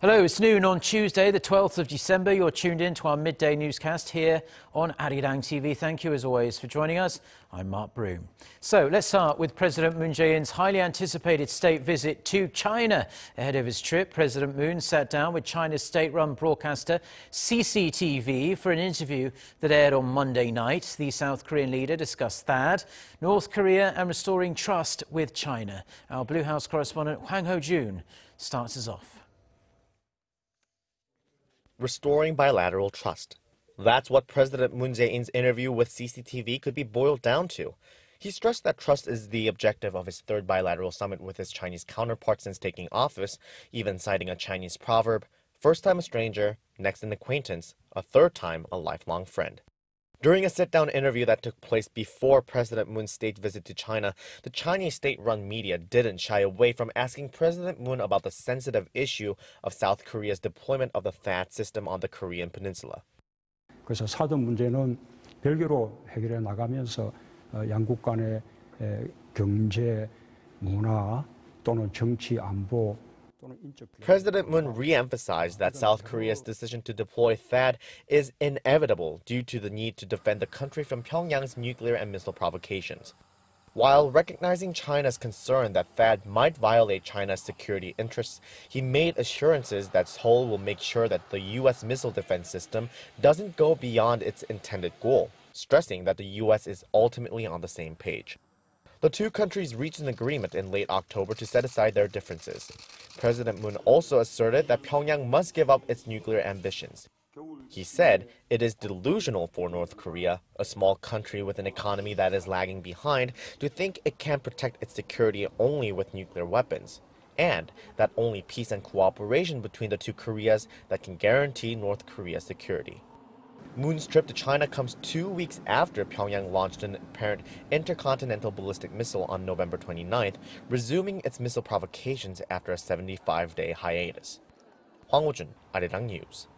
Hello, it's noon on Tuesday, the 12th of December. You're tuned in to our midday newscast here on Arirang TV. Thank you, as always, for joining us. I'm Mark Broom. So let's start with President Moon Jae-in's highly anticipated state visit to China. Ahead of his trip, President Moon sat down with China's state-run broadcaster CCTV for an interview that aired on Monday night. The South Korean leader discussed THAAD, North Korea and restoring trust with China. Our Blue House correspondent Hwang Hojun starts us off. Restoring bilateral trust. That's what President Moon Jae-in's interview with CCTV could be boiled down to. He stressed that trust is the objective of his third bilateral summit with his Chinese counterpart since taking office, even citing a Chinese proverb, first time a stranger, next an acquaintance, a third time a lifelong friend. During a sit-down interview that took place before President Moon's state visit to China, the Chinese state-run media didn't shy away from asking President Moon about the sensitive issue of South Korea's deployment of the THAAD system on the Korean Peninsula. 그래서 사드 문제는 별개로 해결해 나가면서 양국 간의 경제, 문화 또는 정치, 안보 President Moon re-emphasized that South Korea's decision to deploy THAAD is inevitable due to the need to defend the country from Pyongyang's nuclear and missile provocations. While recognizing China's concern that THAAD might violate China's security interests, he made assurances that Seoul will make sure that the U.S. missile defense system doesn't go beyond its intended goal, stressing that the U.S. is ultimately on the same page. The two countries reached an agreement in late October to set aside their differences. President Moon also asserted that Pyongyang must give up its nuclear ambitions. He said it is delusional for North Korea, a small country with an economy that is lagging behind, to think it can protect its security only with nuclear weapons, and that only peace and cooperation between the two Koreas that can guarantee North Korea's security. Moon's trip to China comes 2 weeks after Pyongyang launched an apparent intercontinental ballistic missile on November 29th, resuming its missile provocations after a 75-day hiatus. Hwang Hojun, Arirang News.